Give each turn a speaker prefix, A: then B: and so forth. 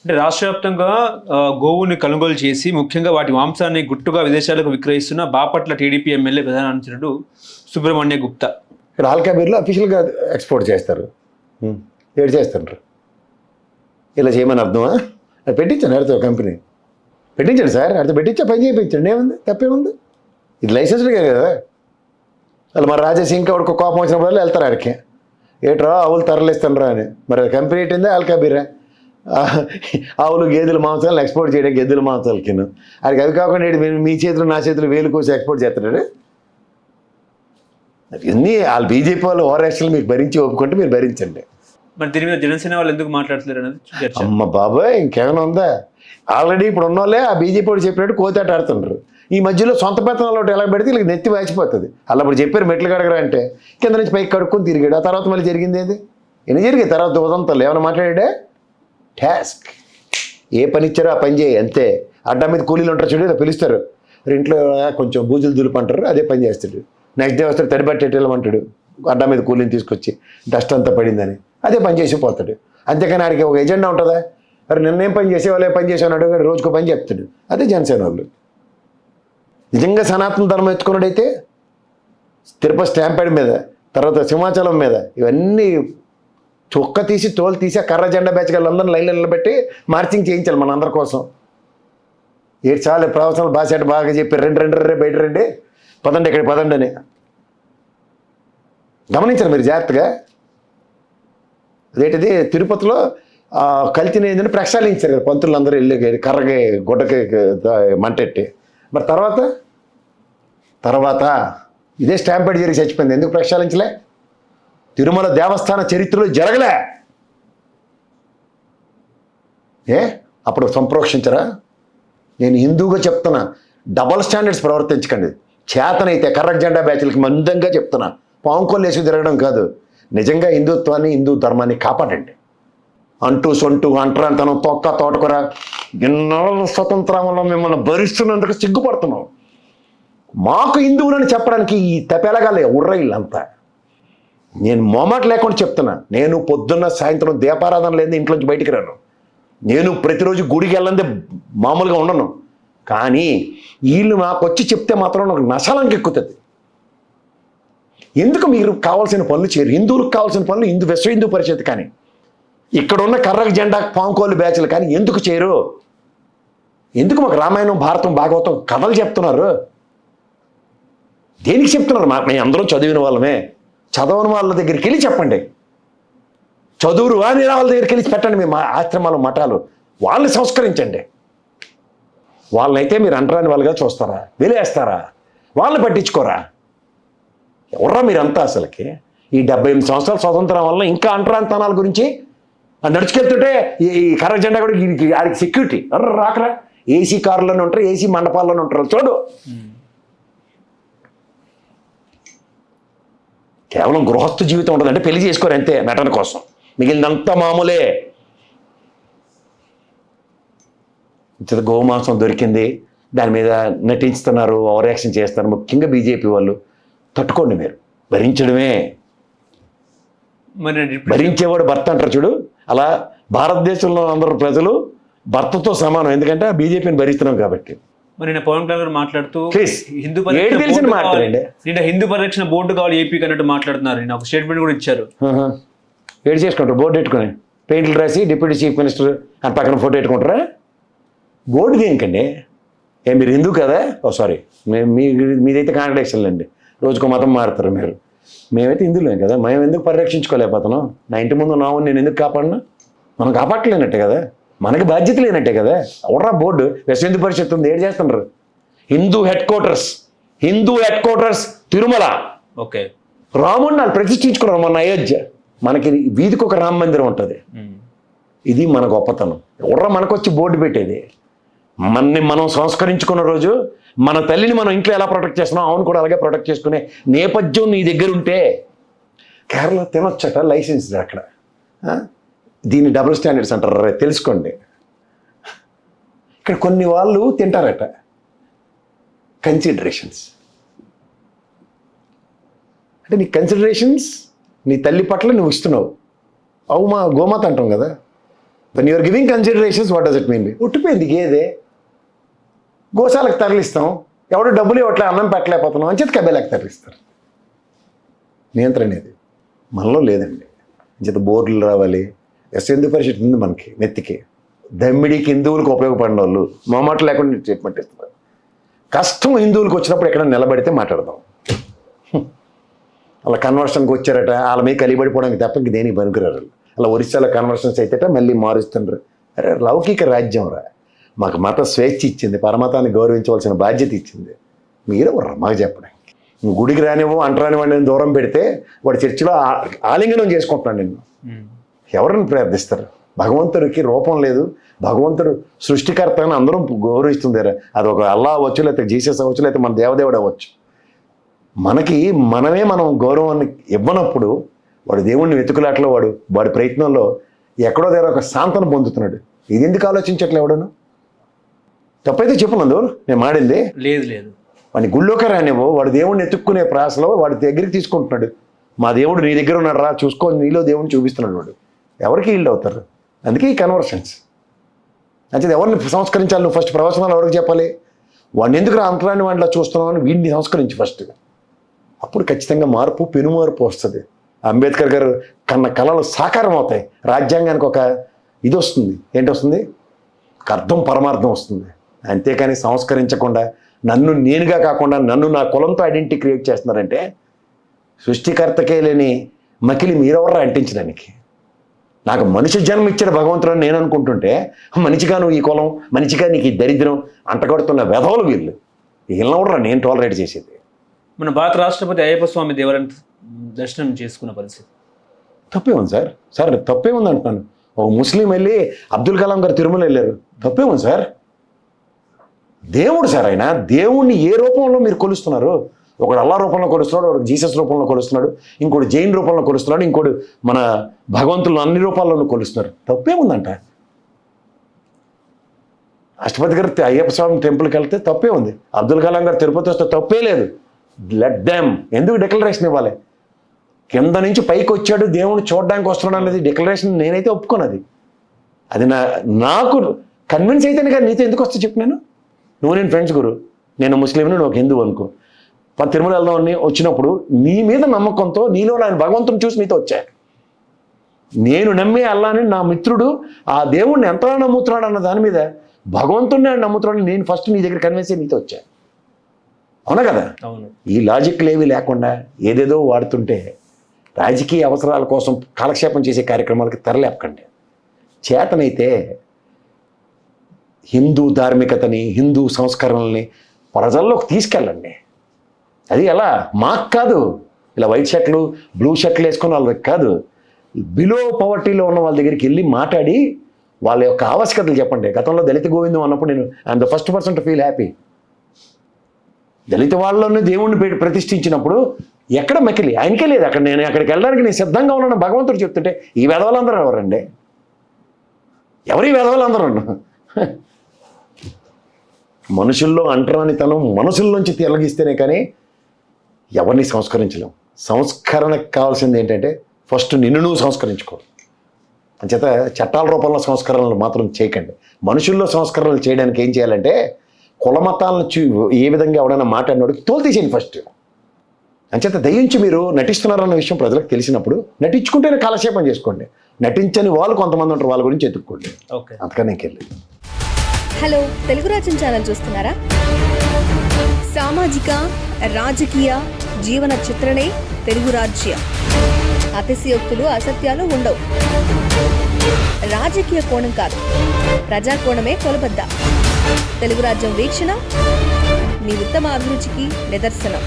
A: అంటే రాష్ట్ర వ్యాప్తంగా గోవుని కొనుగోలు చేసి ముఖ్యంగా వాటి మాంసాన్ని గుట్టుగా విదేశాలకు విక్రయిస్తున్న బాపట్ల టీడీపీ ఎమ్మెల్యే ప్రధాన అనుచరుడు సుబ్రహ్మణ్య గుప్తా.
B: ఇక్కడ ఆల్కాబీర్లో అఫీషియల్గా ఎక్స్పోర్ట్ చేస్తారు. ఏడు చేస్తుంటారు. ఇలా చేయమని అర్థమా? అది పెట్టించండి, ఆడితో కంపెనీ పెట్టించండి సార్, ఆడితో పెట్టించా పని చేయించండి, ఏముంది తప్పేముంది? ఇది లైసెన్స్డ్గా కదా. వాళ్ళు మరి రాజేసి ఇంకా ఒక కోపం వచ్చినప్పుడు వెళ్తారు ఆడికి, ఏట్రా ఆవులు తరలిస్తానరా అని. మరి కంపెనీ ఏంటిందా ఆల్కాబీరా? ఆవులు గేదెల మాంసాలను ఎక్స్పోర్ట్ చేయడం, గేదెల మాంసాలు కింద ఆడికి అవి కాకుండా మీ చేతులు నా చేతులు వేలు కోసి ఎక్స్పోర్ట్ చేస్తున్నాడు. అన్నీ వాళ్ళు బీజేపీ వాళ్ళు ఓవర్ యాక్షన్ మీరు భరించి ఒప్పుకుంటే మీరు భరించండి.
A: మరి దీని మీద జనసేన వాళ్ళు ఎందుకు మాట్లాడుతున్నారు అనేది
B: అమ్మ బాబాయ్ ఇంకేమైనా ఉందా? ఆల్రెడీ ఇప్పుడు ఉన్న వాళ్ళే ఆ బీజేపీ వాడు చెప్పినట్టు కోతాట ఆడుతుండ్రు. ఈ మధ్యలో సొంత పెత్తనాలు ఒకటి ఎలా పెడితే వీళ్ళకి నెత్తి వాచిపోతుంది. అలా ఇప్పుడు చెప్పారు మెట్లు కడగరా అంటే కింద నుంచి పైకి కడుక్కొని తిరిగాడు. ఆ తర్వాత మళ్ళీ జరిగింది ఏది? ఎన్ని జరిగాయి తర్వాత ఉదంతాలు ఏమైనా మాట్లాడాడే? టాస్క్ ఏ పని ఇచ్చారో ఆ పని చేయి అంతే. అడ్డా మీద కూలీలు ఉంటారు చూడు, ఇలా పిలుస్తారు, ఇంట్లో కొంచెం బూజులు దులుపు అంటారు, అదే పని చేస్తాడు. నెక్స్ట్ డే వస్తాడు తడిబట్టేటమంటాడు, అడ్డా మీద కూలీని తీసుకొచ్చి డస్ట్ అంతా పడిందని అదే పని చేసి పోతాడు. అంతేకాని ఆడికి ఒక ఎజెండా ఉంటుందా? మరి నిన్నేం పని చేసేవాళ్ళు, ఏ పని చేసేవాడు అడుగుతాడు, రోజుకో పని చెప్తాడు. అదే జనసేన వాళ్ళు. నిజంగా సనాతన ధర్మం ఎత్తుకున్నాడైతే తిరుపతి స్టాంపేడ్ మీద, తర్వాత సింహాచలం మీద ఇవన్నీ చొక్క తీసి తోలు తీసి ఆ కర్ర జెండా బ్యాచ్గా అందరిని లైన్లో నిలబెట్టి మార్చింగ్ చేయించాలి మన అందరి కోసం. ఏడు చాలు ప్రవచనాలు బాగా బాగా చెప్పి రెండు బయట రండి, పదండి ఇక్కడికి పదండి అని గమనించారు మీరు జాగ్రత్తగా. అదేంటిది తిరుపతిలో కల్తీని ఏంటంటే ప్రక్షాళించారు కదా పంతులు అందరూ వెళ్ళి కర్రకి గుడ్డకి మంటెట్టి. మరి తర్వాత ఇదే స్టాంపేడ్ జరిగి చచ్చిపోయింది. ఎందుకు ప్రక్షాళించలే? తిరుమల దేవస్థాన చరిత్రలో జరగలే. అప్పుడు సంప్రోక్షించరా? నేను హిందూగా చెప్తున్నా, డబల్ స్టాండర్డ్స్ ప్రవర్తించకండి. చేతనైతే కర్ర జెండా బ్యాచ్లకి మందంగా చెప్తున్నా, పాంకోలు వేసి తిరగడం కాదు. నిజంగా హిందుత్వాన్ని హిందూ ధర్మాన్ని కాపాడండి. అంటూ సొంటూ అంటరాంతనం తొక్క తోటకూర ఎన్నో స్వతంత్రంలో మిమ్మల్ని భరిస్తున్నందుకు సిగ్గుపడుతున్నాం. మాకు హిందువులని చెప్పడానికి ఈ తపెలగాలే ఉర్రైళ్ళంతా. నేను మొమాట లేకుండా చెప్తున్నా, నేను పొద్దున్న సాయంత్రం దీపారాధన లేదు ఇంట్లోంచి బయటికి రాను. నేను ప్రతిరోజు గుడికి వెళ్ళందే మామూలుగా ఉండను. కానీ వీళ్ళు నాకు వచ్చి చెప్తే మాత్రం నాకు నశాలంకి ఎక్కుతుంది. ఎందుకు మీరు కావాల్సిన పనులు చేయరు? హిందువులకు కావాల్సిన పనులు విశ్వ హిందూ పరిషత్ కానీ ఇక్కడున్న కర్రక జెండా పాంకోలు బ్యాచ్లు కానీ ఎందుకు చేయరు? ఎందుకు మాకు రామాయణం భారతం భాగవతం కథలు చెప్తున్నారు? దేనికి చెప్తున్నారు? మేము అందరం చదివిన వాళ్ళమే. చదవని వాళ్ళ దగ్గరికి వెళ్ళి చెప్పండి. చదువురు అని వాళ్ళ దగ్గరికి వెళ్ళి పెట్టండి మీ ఆశ్రమాలు మఠాలు. వాళ్ళని సంస్కరించండి. వాళ్ళనైతే మీరు అంటరాని వాళ్ళుగా చూస్తారా? వెలేస్తారా? వాళ్ళని పట్టించుకోరా? ఎవర్రా మీరంతా? అసలుకి ఈ 78 సంవత్సరాల స్వతంత్రం వల్ల ఇంకా అంటరాంతనాల గురించి నడుచుకెళ్తుంటే ఈ కర్ర జెండా కూడా ఆడికి సెక్యూరిటీ రాకరా. ఏసీ కారులోనే ఉంటారు, ఏసీ మండపాల్లోనే ఉంటారు. చూడు, కేవలం గృహస్థ జీవితం ఉంటుంది అంటే పెళ్లి చేసుకోరు అంతే నటన కోసం, మిగిలినంతా మామూలే. గోమాంసం దొరికింది, దాని మీద నటిస్తున్నారు, ఓవర్ యాక్షన్ చేస్తున్నారు. ముఖ్యంగా బీజేపీ వాళ్ళు తట్టుకోండి, మీరు భరించడమే. భరించేవాడు భర్త అంటారు చూడు, అలా భారతదేశంలో అందరూ ప్రజలు భర్తతో సమానం. ఎందుకంటే బీజేపీని భరిస్తున్నాం కాబట్టి.
A: మరి పవన్ కళ్యాణ్ గారు మాట్లాడుతూ హిందూ పరిరక్షణ బోర్డు కావాలి ఏపీకి అన్నట్టు మాట్లాడుతున్నారు. నేను ఒక స్టేట్మెంట్ కూడా ఇచ్చారు.
B: ఏడు చేసుకుంటారు బోర్డు పెట్టుకుని, పెయింట్లు రాసి డిప్యూటీ చీఫ్ మినిస్టర్ అని పక్కన ఫోటో పెట్టుకుంటారా? బోర్డు దేనికండి? మీరు హిందూ కదా? సారీ, మీదైతే కాంట్రడిక్షన్ అండి, రోజుకో మతం మారుతారు మీరు. మేమైతే హిందువులేం కదా, మేము ఎందుకు పరిరక్షించుకోలేకపోతున్నాం? నా ఇంటి ముందు నావు నేను ఎందుకు కాపాడినా? మనం కాపాడలేనట్టే కదా, మనకి బాధ్యత లేనట్టే కదా. ఎవరా బోర్డు? విశ్వ హిందూ పరిషత్ ఉంది, ఏడు చేస్తున్నారు. Hindu head quarters Tirumala.
A: Okay,
B: రాముడిని వాళ్ళు ప్రతిష్ఠించుకున్నారు మొన్న అయోధ్య. మనకి వీధికి ఒక రామ మందిరం ఉంటుంది. ఇది మన గొప్పతనం. ఎవరా మనకొచ్చి బోర్డు పెట్టేది? మనం సంస్కరించుకున్న రోజు మన తల్లిని మనం ఇంట్లో ఎలా ప్రొటెక్ట్ చేస్తున్నాం, అవును కూడా అలాగే ప్రొటెక్ట్ చేసుకునే నేపథ్యం నీ దగ్గర ఉంటే కేరళ తినొచ్చట, లైసెన్స్ అక్కడ. దీన్ని డబుల్ స్టాండర్డ్స్ అంటారు, తెలుసుకోండి. ఇక్కడ కొన్ని వాళ్ళు తింటారట. కన్సిడరేషన్స్ అంటే నీ కన్సిడరేషన్స్ నీ తల్లి పట్ల నువ్వు ఇస్తున్నావు. అవు మా గోమాత అంటాం కదా, when you're giving considerations what does it mean? ఉట్టిపోయింది గేదే, గోశాలకు తరలిస్తాం, ఎవడు డబ్బులు ఇవ్వట్లే, అన్నం పెట్టలేకపోతున్నాం అని చెప్పి కబేలకు తరలిస్తారు. నియంత్రణ అనేది మనలో లేదండి. చేత బోర్డులు రావాలి, హిందూ పరిషత్ ఉంది మనకి నెత్తికి, దమ్మిడికి హిందువులకు ఉపయోగపడిన వాళ్ళు మొమాట లేకుండా స్టేట్మెంట్ ఇస్తున్నారు. కష్టం హిందువులకు వచ్చినప్పుడు ఎక్కడ నిలబడితే మాట్లాడదాం. అలా కన్వర్షన్కి వచ్చారట, వాళ్ళ మీద కలిబడిపోవడానికి తప్ప ఇంక దేనికి పనికిరారు. అలా ఒరిస్సాలో కన్వర్షన్స్ అయితే మళ్ళీ మారుస్తుండ్రు. అరే లౌకిక రాజ్యం రా, మాకు మత స్వేచ్ఛ ఇచ్చింది, పరమతాన్ని గౌరవించవలసిన బాధ్యత ఇచ్చింది, మీరు మాకు చెప్పడానికి. నువ్వు గుడికి రానివ్వు, అంటరాని వాడిని దూరం పెడితే వాడు చర్చిలో ఆలింగనం చేసుకుంటున్నాడు నిన్ను. ఎవరిని ప్రార్థిస్తారు? భగవంతుడికి రూపం లేదు, భగవంతుడు సృష్టికర్త అని అందరం గౌరవిస్తుందారా. అది ఒక అల్లా అవ్వచ్చు, లేకపోతే జీసస్ అవ్వచ్చు, లేకపోతే మన దేవదేవుడు అవ్వచ్చు. మనకి మనం గౌరవాన్ని ఇవ్వనప్పుడు వాడు దేవుణ్ణి వెతుకులాట్లో వాడి ప్రయత్నంలో ఎక్కడో దగ్గర ఒక శాంతను పొందుతున్నాడు. ఇది ఎందుకు ఆలోచించట్లే ఎవడను? తప్పైతే చెప్పు, నేను మాడింది
A: లేదు.
B: వాడిని గుళ్ళోకి రానివ్వు, వాడు దేవుడిని ఎత్తుక్కునే ప్రాసలో వాడి దగ్గరికి తీసుకుంటున్నాడు. మా దేవుడు నీ దగ్గర ఉన్నాడు రా, చూసుకో, నీలో దేవుడిని చూపిస్తున్నాడు వాడు. ఎవరికి ఈల్డ్ అవుతారు? అందుకే ఈ కన్వర్షన్స్. అంటే ఎవరిని సంస్కరించాలి? నువ్వు ఫస్ట్ ప్రవచనాలు ఎవరికి చెప్పాలి? వాడిని ఎందుకు అంతరాన్ని వాడిలా చూస్తున్నావు అని వీడిని సంస్కరించి ఫస్ట్. అప్పుడు ఖచ్చితంగా పెనుమార్పు వస్తుంది. అంబేద్కర్ గారు కన్న కళలు సాకారం అవుతాయి. రాజ్యాంగానికి ఒక ఇది వస్తుంది. ఏంటి వస్తుంది? అర్థం పరమార్థం వస్తుంది. అంతేకాని సంస్కరించకుండా నన్ను నేనుగా కాకుండా నన్ను నా కులంతో ఐడెంటిటీ క్రియేట్ చేస్తున్నారంటే సృష్టికర్తకే లేని మకిలి మీరెవర్రా అంటించడానికి? నాకు మనిషి జన్మ ఇచ్చిన భగవంతుడు నేను అనుకుంటుంటే మనిషిగా నువ్వు ఈ కులం, మనిషిగా నీకు ఈ దరిద్రం అంటగడుతున్న వెధవులు వీళ్ళు. వీళ్ళెవర్రా నేను టాలరేట్ చేసేది?
A: మన భారత రాష్ట్రపతి అయ్యప్ప స్వామి దేవాలయం దర్శనం చేసుకున్న పరిస్థితి
B: తప్పే ఉంది సార్ తప్పే ఉంది అంటున్నాను. ఒక ముస్లిం వెళ్ళి అబ్దుల్ కలాం గారు తిరుమల వెళ్ళారు, తప్పే ఉంది సార్. దేవుడు సార్, ఆయన దేవుణ్ణి ఏ రూపంలో మీరు కొలుస్తున్నారు? ఒకడు అల్లా రూపంలో కొలుస్తున్నాడు, ఒకడు జీసస్ రూపంలో కొలుస్తున్నాడు, ఇంకోటి జైన్ రూపంలో కొలుస్తున్నాడు, ఇంకోటి మన భగవంతులను అన్ని రూపాల్లోనూ కొలుస్తున్నారు. తప్పేముందంట? రాష్ట్రపతి గారు అయ్యప్ప స్వామి టెంపుల్కి వెళ్తే తప్పే ఉంది, అబ్దుల్ కలాం గారు తిరుపతి వస్తే తప్పే లేదు. Let them. ఎందుకు డిక్లరేషన్ ఇవ్వాలి? కింద నుంచి పైకి వచ్చాడు దేవుడు చూడడానికి వస్తున్నాడు అనేది డిక్లరేషన్ నేనైతే ఒప్పుకోనది. అది నాకు కన్విన్స్ అయితేనే కానీ నీతో ఎందుకు వస్తే చెప్పు. నేను ఫ్రెండ్స్ గురు, నేను ముస్లింని, నువ్వు ఒక హిందువు అనుకో, తిరుమల వెళ్దామని వచ్చినప్పుడు నీ మీద నమ్మకంతో నీలో ఆయన భగవంతుని చూసి నీతో వచ్చా. నేను నమ్మే అల్లాని నా మిత్రుడు ఆ దేవుణ్ణి ఎంతలా నమ్ముతున్నాడు అన్న దాని మీద భగవంతుడిని ఆయన నమ్ముతున్నాడు. నేను ఫస్ట్ నీ దగ్గర కన్విన్స్ అయ్యి నీతో వచ్చా. అవునా కదా? ఈ లాజిక్లు ఏవి లేకుండా ఏదేదో వాడుతుంటే రాజకీయ అవసరాల కోసం కాలక్షేపం చేసే కార్యక్రమాలకి తెరలేపకండి. చేతనైతే హిందూ ధార్మికతని, హిందూ సంస్కరణల్ని ప్రజల్లోకి తీసుకెళ్ళండి. అది ఎలా? మాకు కాదు, ఇలా వైట్ షర్ట్లు బ్లూ షర్ట్లు వేసుకున్న వాళ్ళకి కాదు, బిలో పవర్టీలో ఉన్న వాళ్ళ దగ్గరికి వెళ్ళి మాట్లాడి వాళ్ళ యొక్క ఆవశ్యకతలు చెప్పండి. గతంలో దళిత గోవిందం అన్నప్పుడు నేను I'm the first person to feel happy. దళిత వాళ్ళని దేవుణ్ణి ప్రతిష్ఠించినప్పుడు ఎక్కడ మకిలి ఆయనకే లేదు. నేను అక్కడికి వెళ్ళడానికి నేను సిద్ధంగా ఉన్నాను భగవంతుడు చెప్తుంటే ఈ వెధవలందరూ ఎవరండి? ఎవరి వెధవలందరూ? మనుషుల్లో అంటరానితనం మనసుల్లోంచి తొలగిస్తేనే కానీ ఎవరిని సంస్కరించలేం. సంస్కరణకు కావాల్సింది ఏంటంటే ఫస్ట్ నిన్ను నువ్వు సంస్కరించుకో. అంచేత చట్టాల రూపంలో సంస్కరణలు మాత్రం చేయకండి. మనుషుల్లో సంస్కరణలు చేయడానికి ఏం చేయాలంటే కులమతాలను ఏ విధంగా ఎవడైనా మాట్లాడినోడికి తోలు తీసేయండి ఫస్ట్. అంచేత దయించి మీరు నటిస్తున్నారన్న విషయం ప్రజలకు తెలిసినప్పుడు నటించుకుంటేనే కాలక్షేపం చేసుకోండి. నటించని వాళ్ళు కొంతమంది ఉంటారు, వాళ్ళ గురించి ఎత్తుక్కోండి. అంతకనే ఇంకెళ్ళి.
C: హలో, తెలుగు రాజ్యం ఛానల్ చూస్తున్నారా? సామాజిక రాజకీయ జీవన చిత్రణే తెలుగు రాజ్యం. అతిశయోక్తులు అసత్యాలు ఉండవు. రాజకీయ కోణం కాదు, ప్రజా కోణమే కొలబద్ద. తెలుగు రాజ్యం వీక్షణ మీ ఉత్తమ అభిరుచికి నిదర్శనం.